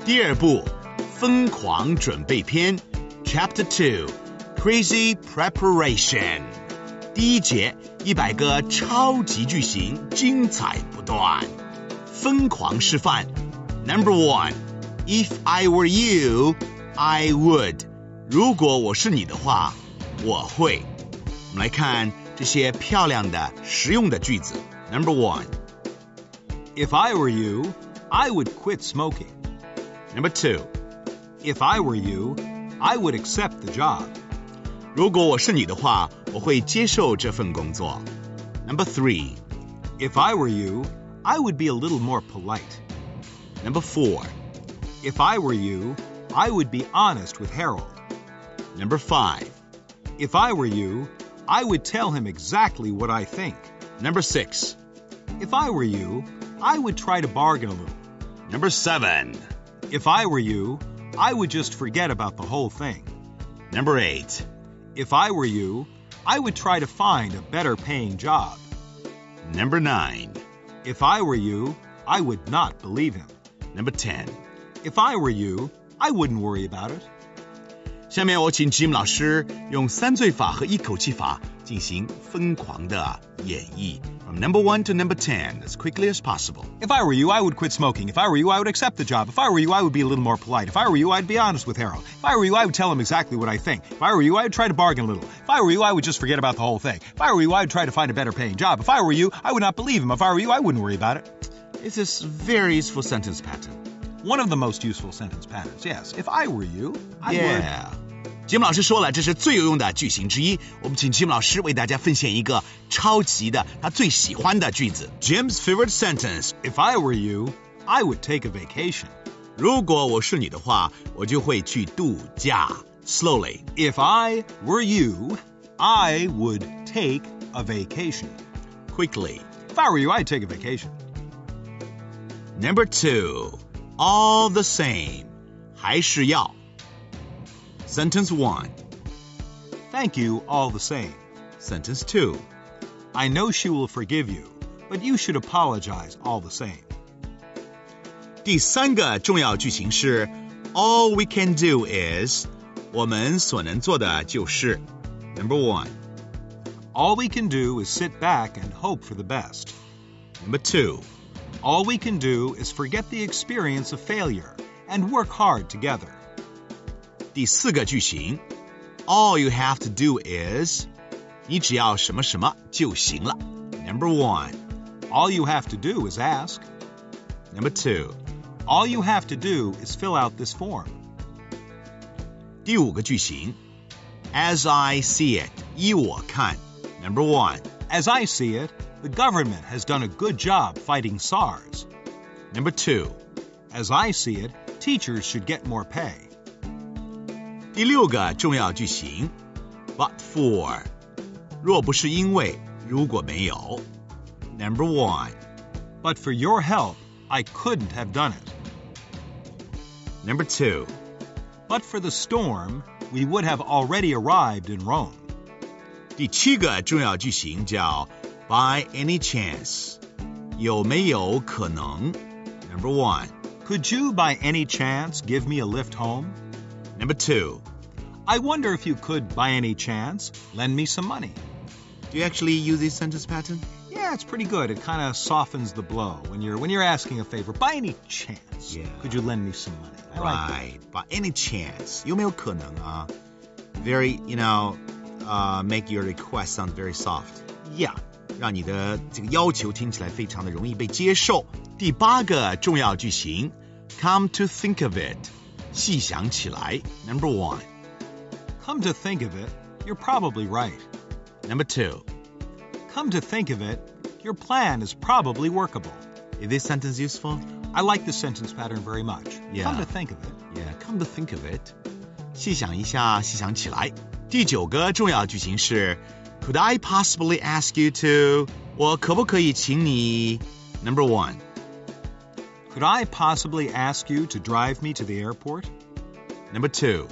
第二部，疯狂准备篇 Chapter 2 Crazy Preparation 第一节100个超级句型，精彩不断。疯狂示范 Number 1 If I were you, I would 如果我是你的话，我会。我们来看这些漂亮的实用的句子。Number 1 If I were you, I would quit smoking. Number 2 If I were you, I would accept the job. 如果我是你的话，我会接受这份工作。Number 3 If I were you, I would be a little more polite. Number 4 If I were you, I would be honest with Harold. Number 5 If I were you, I would tell him exactly what I think. Number 6 If I were you, I would try to bargain a little. Number 7 If I were you, I would just forget about the whole thing. Number 8 If I were you, I would try to find a better paying job. Number 9 If I were you, I would not believe him. Number 10 If I were you, I wouldn't worry about it. 下面我请 Jim 老师用三罪法和一口气法进行疯狂的演绎 From number 1 to number 10 as quickly as possible. If I were you, I would quit smoking. If I were you, I would accept the job. If I were you, I would be a little more polite. If I were you, I'd be honest with Harold. If I were you, I would tell him exactly what I think. If I were you, I would try to bargain a little. If I were you, I would just forget about the whole thing. If I were you, I would try to find a better paying job. If I were you, I would not believe him. If I were you, I wouldn't worry about it. It's a very useful sentence pattern. One of the most useful sentence patterns, yes. If I were you, I would. 吉姆老师说了，这是最有用的句型之一。我们请吉姆老师为大家奉献一个超级的他最喜欢的句子。Jim's favorite sentence: If I were you, I would take a vacation. 如果我是你的话，我就会去度假。Slowly. If I were you, I would take a vacation. Quickly. If I were you, I'd take a vacation. Number 2. All the same. 还是要。Sentence 1. Thank you all the same. Sentence 2. I know she will forgive you, but you should apologize all the same. 第三个重要句型是 All we can do is 我们所能做的就是 Number 1. All we can do is sit back and hope for the best. Number 2. All we can do is forget the experience of failure and work hard together. 第四个句型 All you have to do is 你只要什么什么就行了 Number 1 All you have to do is ask. Number 2 All you have to do is fill out this form. 第五个句型 As I see it 依我看 Number 1 As I see it, the government has done a good job fighting SARS. Number 2 As I see it, teachers should get more pay. 第六个重要句型 But for 若不是因为如果没有 Number 1 But for your help, I couldn't have done it. Number 2 But for the storm, we would have already arrived in Rome. 第七个重要句型叫 By any chance 有没有可能 Number 1 Could you by any chance give me a lift home? Number 2 I wonder if you could, by any chance, lend me some money. Do you actually use this sentence pattern? Yeah, it's pretty good. It kind of softens the blow when you're asking a favor. By any chance, yeah. Could you lend me some money? I right. Like By any chance. 有没有可能啊 Very, make your request sound very soft. Yeah. 让你的这个要求听起来非常的容易被接受。第八个重要句型 Come to think of it 细想起来 Number 1 Come to think of it, you're probably right. Number 2 Come to think of it, your plan is probably workable. Is this sentence useful? I like this sentence pattern very much. Yeah. Come to think of it. Yeah, come to think of it. 细想一下，细想起来。第九个重要句型是 Could I possibly ask you to 我可不可以请你 Number 1 Could I possibly ask you to drive me to the airport? Number 2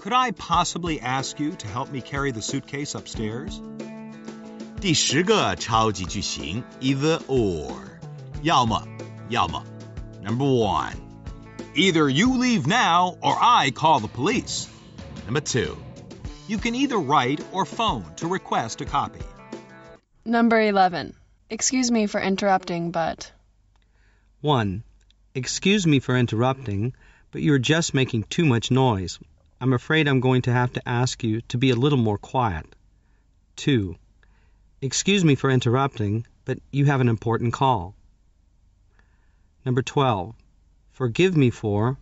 Could I possibly ask you to help me carry the suitcase upstairs? 第10个超级句型 Either or 要么 Number 1 Either you leave now or I call the police. Number 2. You can either write or phone to request a copy. Number 11. Excuse me for interrupting, but... 1. Excuse me for interrupting, but you're just making too much noise. I'm afraid I'm going to have to ask you to be a little more quiet. 2. Excuse me for interrupting, but you have an important call. Number 12. Forgive me for...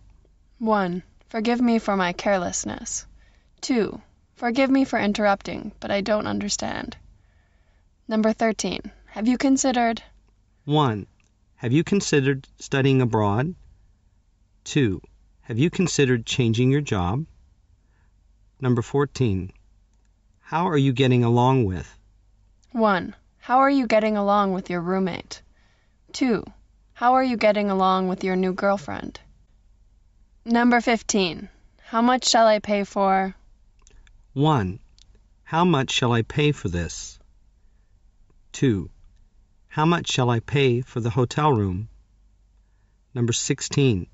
1. Forgive me for my carelessness. 2. Forgive me for interrupting, but I don't understand. Number 13. Have you considered... 1. Have you considered studying abroad? 2. Have you considered changing your job? Number 14. How are you getting along with... 1. How are you getting along with your roommate? 2. How are you getting along with your new girlfriend? Number 15. How much shall I pay for... 1. How much shall I pay for this? 2. How much shall I pay for the hotel room? Number 16.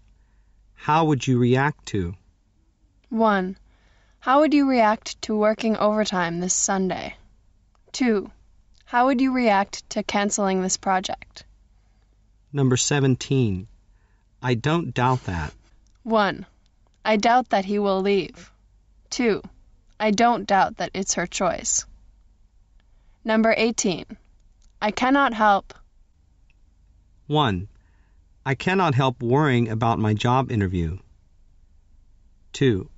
How would you react to... 1. How would you react to working overtime this Sunday? 2. How would you react to canceling this project? Number 17. I don't doubt that. 1. I doubt that he will leave. 2. I don't doubt that it's her choice. Number 18. I cannot help... 1. I cannot help worrying about my job interview. 2.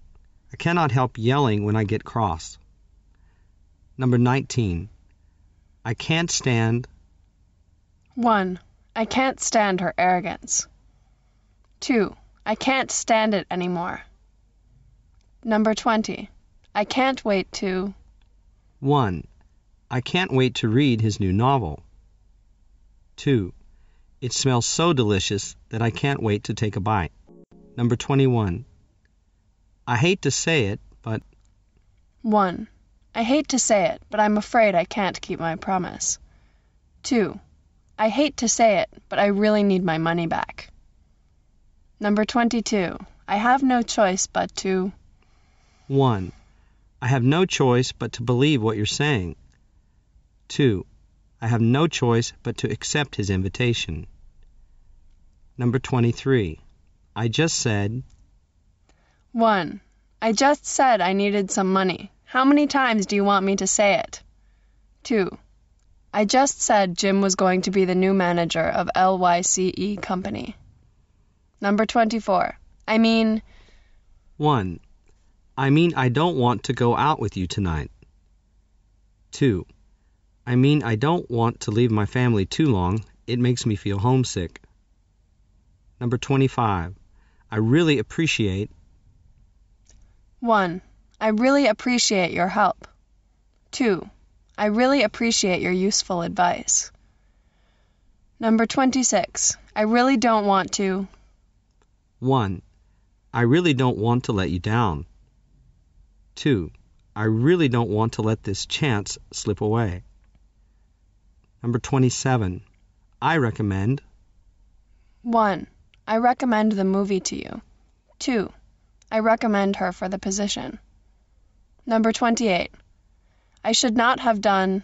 I cannot help yelling when I get cross. Number 19. I can't stand... 1. I can't stand her arrogance. 2. I can't stand it anymore. Number 20. I can't wait to... 1. I can't wait to read his new novel. 2. It smells so delicious that I can't wait to take a bite. Number 21. I hate to say it, but... 1. I hate to say it, but I'm afraid I can't keep my promise. 2. I hate to say it, but I really need my money back. Number 22. I have no choice but to... 1. I have no choice but to believe what you're saying. 2. I have no choice but to accept his invitation. Number 23. I just said... 1. I just said I needed some money. How many times do you want me to say it? 2. I just said Jim was going to be the new manager of LYCE Company. Number 24. I mean... 1. I mean I don't want to go out with you tonight. 2. I mean I don't want to leave my family too long. It makes me feel homesick. Number 25. I really appreciate... 1. I really appreciate your help. 2. I really appreciate your useful advice. Number 26. I really don't want to... 1. I really don't want to let you down. 2. I really don't want to let this chance slip away. Number 27. I recommend... 1. I recommend the movie to you. 2. I recommend her for the position. Number 28. I should not have done...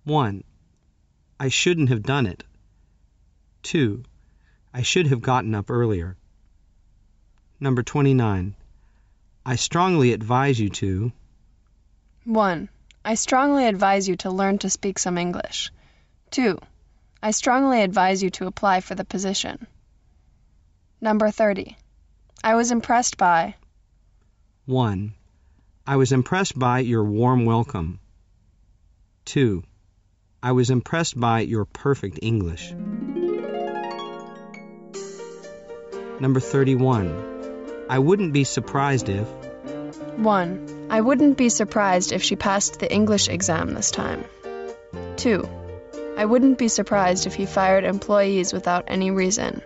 1. I shouldn't have done it. 2. I should have gotten up earlier. Number 29. I strongly advise you to... 1. I strongly advise you to learn to speak some English. 2. I strongly advise you to apply for the position. Number 30. I was impressed by... 1. I was impressed by your warm welcome. 2. I was impressed by your perfect English. Number 31. I wouldn't be surprised if... 1. I wouldn't be surprised if she passed the English exam this time. 2. I wouldn't be surprised if he fired employees without any reason.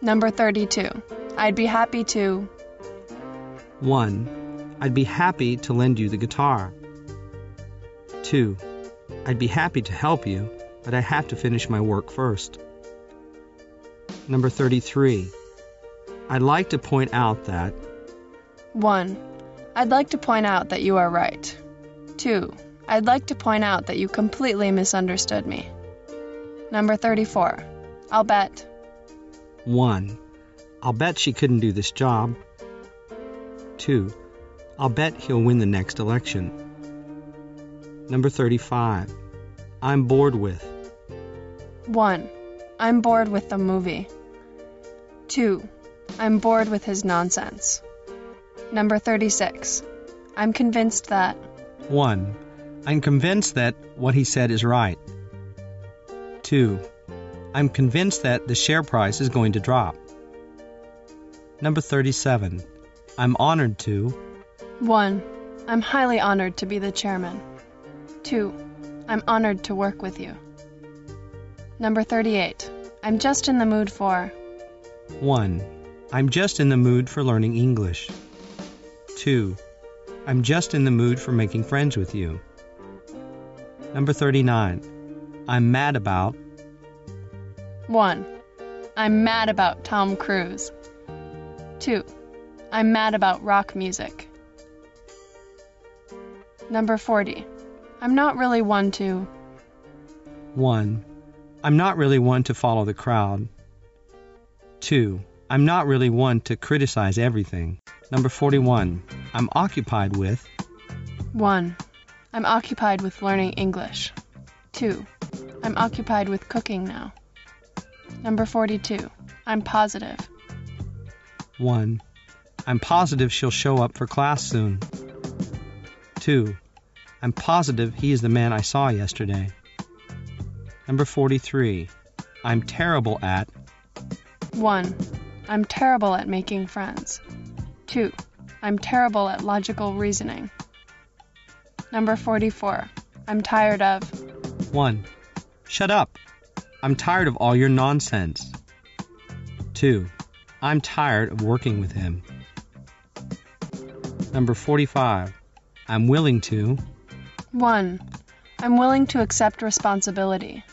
Number 32. I'd be happy to... 1. I'd be happy to lend you the guitar. 2. I'd be happy to help you, but I have to finish my work first. Number 33. I'd like to point out that 1. I'd like to point out that you are right. 2. I'd like to point out that you completely misunderstood me. Number 34. I'll bet. 1. I'll bet she couldn't do this job. 2. I'll bet he'll win the next election. Number 35. I'm bored with. 1. I'm bored with the movie. 2. I'm bored with his nonsense. Number 36. I'm convinced that 1. I'm convinced that what he said is right. 2. I'm convinced that the share price is going to drop. Number 37. I'm honored to 1. I'm highly honored to be the chairman. 2. I'm honored to work with you. Number 38. I'm just in the mood for 1. I'm just in the mood for learning English. 2. I'm just in the mood for making friends with you. Number 39. I'm mad about 1. I'm mad about Tom Cruise. 2. I'm mad about rock music. Number 40. I'm not really one to 1. I'm not really one to follow the crowd. 2. I'm not really one to criticize everything. Number 41. I'm occupied with 1. I'm occupied with learning English. 2. I'm occupied with cooking now. Number 42. I'm positive. 1. I'm positive she'll show up for class soon. 2. I'm positive he is the man I saw yesterday. Number 43. I'm terrible at 1. I'm terrible at making friends. 2. I'm terrible at logical reasoning. Number 44. I'm tired of 1. Shut up. I'm tired of all your nonsense. 2. I'm tired of working with him. Number 45. I'm willing to 1. I'm willing to accept responsibility.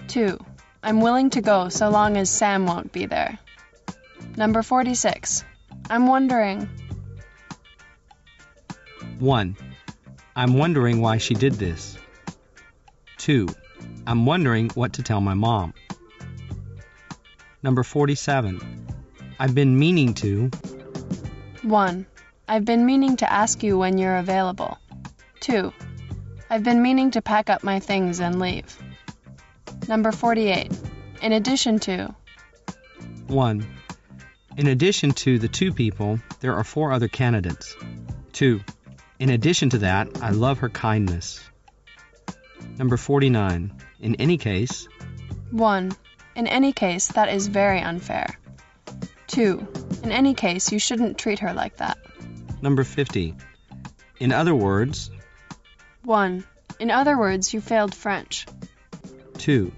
2. I'm willing to go so long as Sam won't be there. Number 46. I'm wondering 1. I'm wondering why she did this. 2. I'm wondering what to tell my mom. Number 47. I've been meaning to 1. I've been meaning to ask you when you're available. 2. I've been meaning to pack up my things and leave. Number 48. In addition to 1. In addition to the 2 people, there are 4 other candidates. 2. In addition to that, I love her kindness. Number 49. In any case 1. In any case, that is very unfair. 2. In any case, you shouldn't treat her like that. Number 50. In other words 1. In other words, you failed French. 2.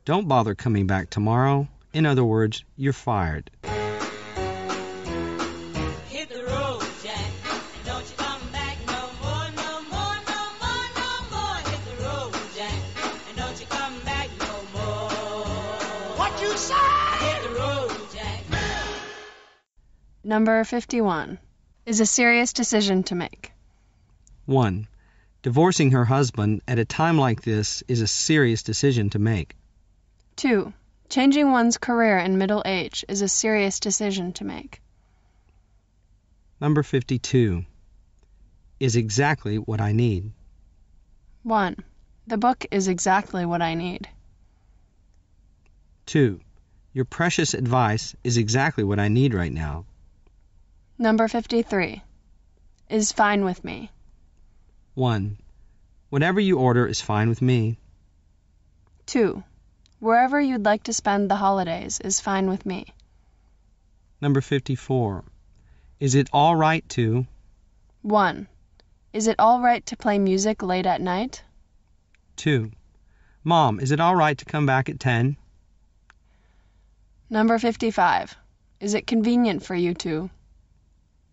Don't bother coming back tomorrow. In other words, you're fired. Hit the road, Jack, and don't you come back no more, no more, no more, no more. Hit the road, Jack, and don't you come back no more. What you say? Hit the road, Jack. Number 51. Is a serious decision to make. 1. Divorcing her husband at a time like this is a serious decision to make. 2. Changing one's career in middle age is a serious decision to make. Number 52. Is exactly what I need. 1. The book is exactly what I need. 2. Your precious advice is exactly what I need right now. Number 53. Is fine with me. 1. Whatever you order is fine with me. 2. Wherever you'd like to spend the holidays is fine with me. Number 54. Is it all right to 1. Is it all right to play music late at night? 2. Mom, is it all right to come back at 10? Number 55. Is it convenient for you to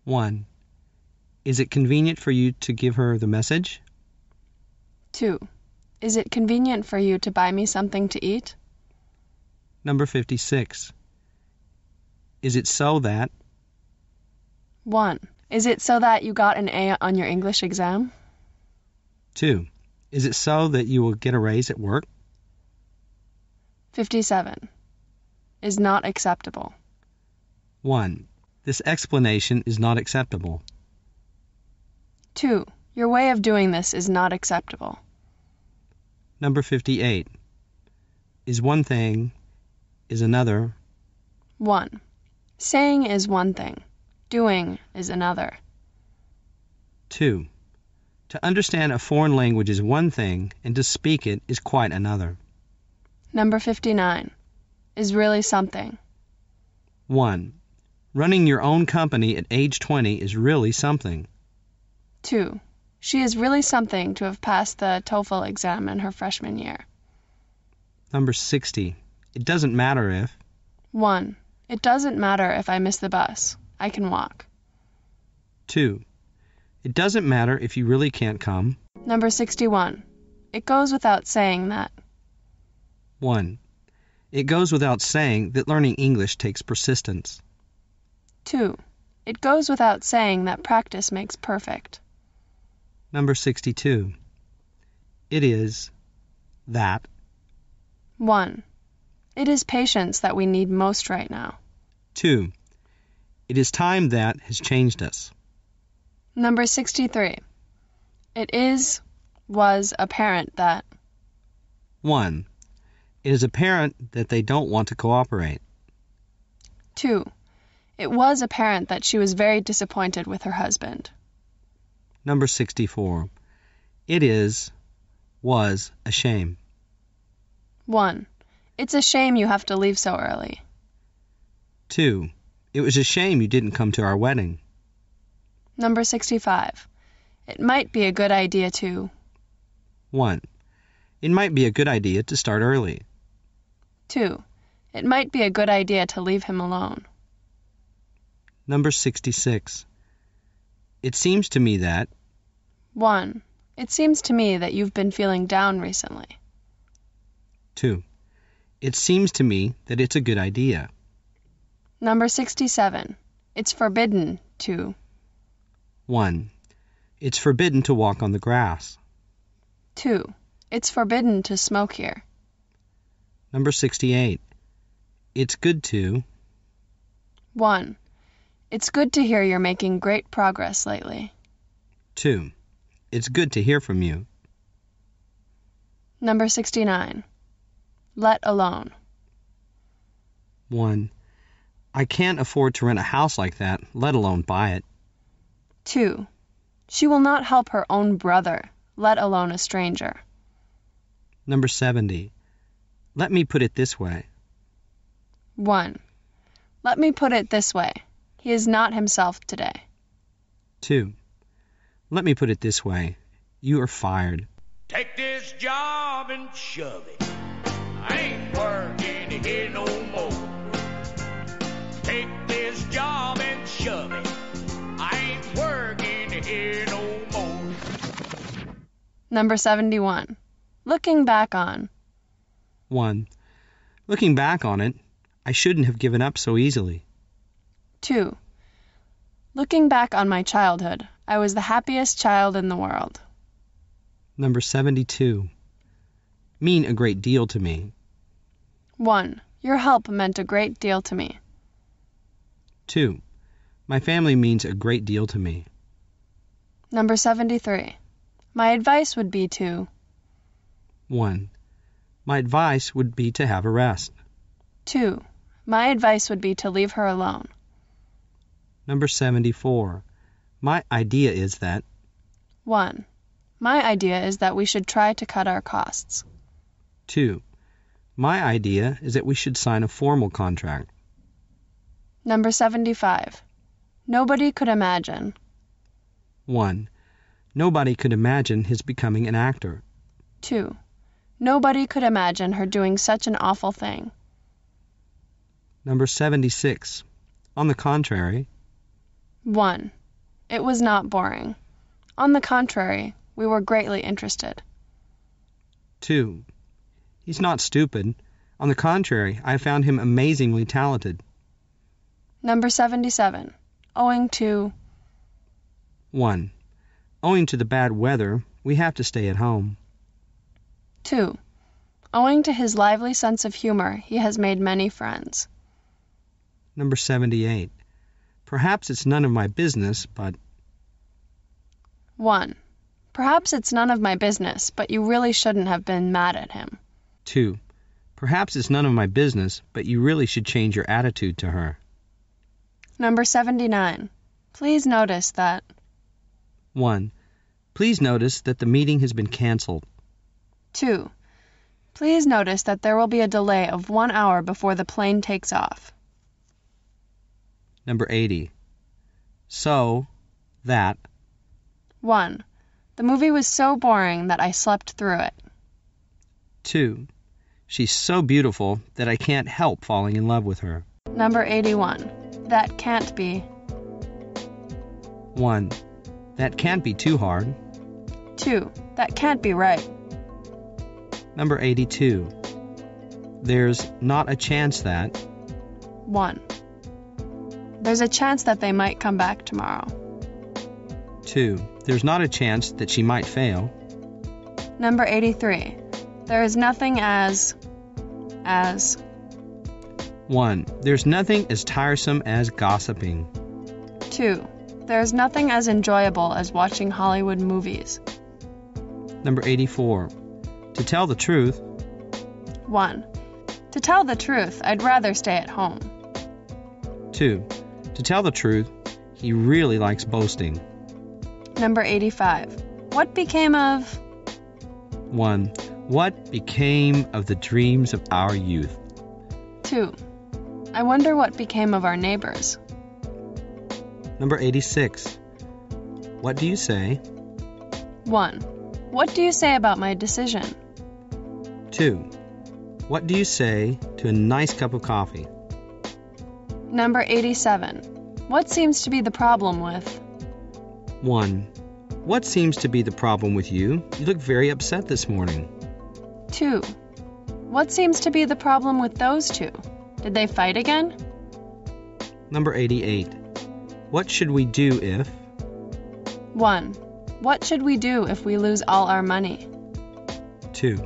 1. Is it convenient for you to give her the message? 2. Is it convenient for you to buy me something to eat? Number 56. Is it so that? 1. Is it so that you got an A on your English exam? 2. Is it so that you will get a raise at work? 57. Is not acceptable. 1. This explanation is not acceptable. 2. Your way of doing this is not acceptable. Number 58. Is one thing, is another. 1. Saying is one thing. Doing is another. 2. To understand a foreign language is one thing, and to speak it is quite another. Number 59. Is really something. 1. Running your own company at age 20 is really something. 2. She is really something to have passed the TOEFL exam in her freshman year. Number 60. It doesn't matter if. 1. It doesn't matter if I miss the bus. I can walk. 2. It doesn't matter if you really can't come. Number 61. It goes without saying that. 1. It goes without saying that learning English takes persistence. 2. It goes without saying that practice makes perfect. Number 62. It is that. 1. It is patience that we need most right now. 2. It is time that has changed us. Number 63. It was apparent that. 1. It is apparent that they don't want to cooperate. 2. It was apparent that she was very disappointed with her husband. Number 64. It was a shame. 1. It's a shame you have to leave so early. 2. It was a shame you didn't come to our wedding. Number 65. It might be a good idea to. 1. It might be a good idea to start early. 2. It might be a good idea to leave him alone. Number 66. It seems to me that. 1. It seems to me that you've been feeling down recently. 2. It seems to me that it's a good idea. Number 67. It's forbidden to. 1. It's forbidden to walk on the grass. 2. It's forbidden to smoke here. Number 68. It's good to. 1. It's good to hear you're making great progress lately. 2. It's good to hear from you. Number 69. Let alone. 1. I can't afford to rent a house like that, let alone buy it. 2. She will not help her own brother, let alone a stranger. Number 70. Let me put it this way. 1. Let me put it this way. He is not himself today. 2. Let me put it this way. You are fired. Take this job and shove it. I ain't working here no more. Take this job and shove it. I ain't working here no more. Number 71. Looking back on. 1. Looking back on it, I shouldn't have given up so easily. 2. Looking back on my childhood, I was the happiest child in the world. Number 72. Mean a great deal to me. 1. Your help meant a great deal to me. 2. My family means a great deal to me. Number 73. My advice would be to. 1. My advice would be to have a rest. 2. My advice would be to leave her alone. Number 74. My idea is that. 1. My idea is that we should try to cut our costs. 2. My idea is that we should sign a formal contract. Number 75. Nobody could imagine. 1. Nobody could imagine his becoming an actor. 2. Nobody could imagine her doing such an awful thing. Number 76. On the contrary. 1. It was not boring. On the contrary, we were greatly interested. 2. He's not stupid. On the contrary, I found him amazingly talented. Number 77. Owing to 1. Owing to the bad weather, we have to stay at home. 2. Owing to his lively sense of humor, he has made many friends. Number 78. Perhaps it's none of my business, but 1. Perhaps it's none of my business, but you really shouldn't have been mad at him. 2. Perhaps it's none of my business, but you really should change your attitude to her. Number 79. Please notice that 1. Please notice that the meeting has been canceled. 2. Please notice that there will be a delay of 1 hour before the plane takes off. Number 80. So, that 1. The movie was so boring that I slept through it. 2. She's so beautiful that I can't help falling in love with her. Number 81. That can't be 1. That can't be too hard. 2. That can't be right. Number 82. There's not a chance that 1. There's a chance that they might come back tomorrow. 2. There's not a chance that she might fail. Number 83. There is nothing as 1. There's nothing as tiresome as gossiping. 2. There is nothing as enjoyable as watching Hollywood movies. Number 84. To tell the truth 1. To tell the truth, I'd rather stay at home. 2. To tell the truth, he really likes boasting. Number 85. What became of 1. What became of the dreams of our youth? 2. I wonder what became of our neighbors. Number 86. What do you say? 1. What do you say about my decision? 2. What do you say to a nice cup of coffee? Number 87. What seems to be the problem with 1. What seems to be the problem with you? You look very upset this morning. 2. What seems to be the problem with those two? Did they fight again? Number 88. What should we do if 1. What should we do if we lose all our money? 2.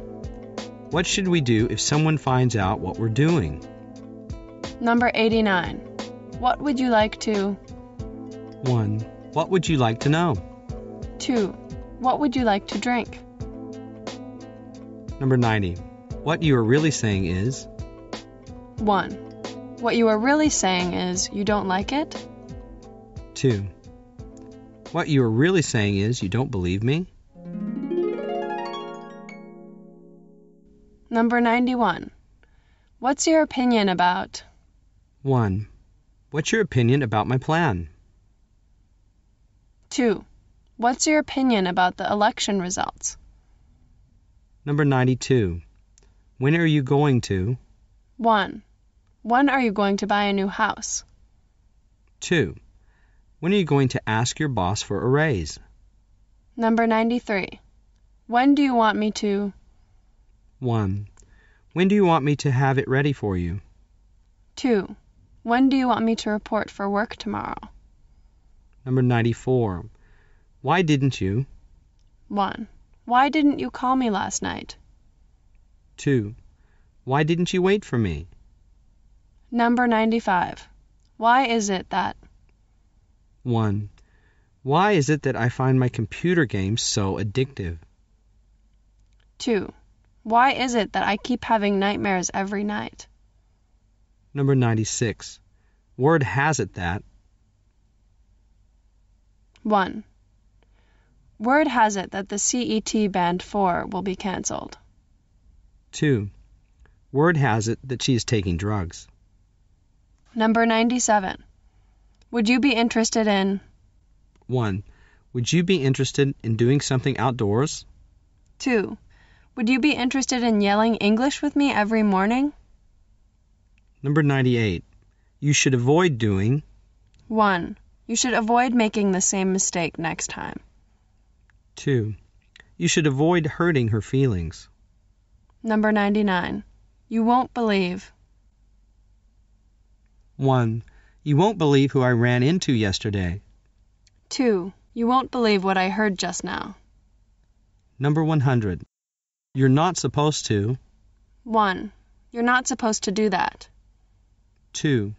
What should we do if someone finds out what we're doing? Number 89. What would you like to 1. What would you like to know? 2. What would you like to drink? Number 90. What you are really saying is 1. What you are really saying is you don't like it? 2. What you are really saying is you don't believe me? Number 91. What's your opinion about 1. What's your opinion about my plan? 2. What's your opinion about the election results? Number 92. When are you going to 1. When are you going to buy a new house? 2. When are you going to ask your boss for a raise? Number 93. When do you want me to 1. When do you want me to have it ready for you? 2. When do you want me to report for work tomorrow? Number 94. Why didn't you 1. Why didn't you call me last night? 2. Why didn't you wait for me? Number 95. Why is it that 1. Why is it that I find my computer games so addictive? 2. Why is it that I keep having nightmares every night? Number 96. Word has it that 1. Word has it that the CET Band 4 will be canceled. 2. Word has it that she is taking drugs. Number 97. Would you be interested in 1. Would you be interested in doing something outdoors? 2. Would you be interested in yelling English with me every morning? Number 98. You should avoid doing 1. You should avoid making the same mistake next time. 2. You should avoid hurting her feelings. Number 99. You won't believe. 1. You won't believe who I ran into yesterday. 2. You won't believe what I heard just now. Number 100. You're not supposed to. 1. You're not supposed to do that. 2.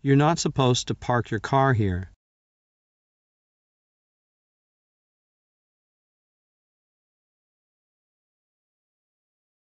You're not supposed to park your car here.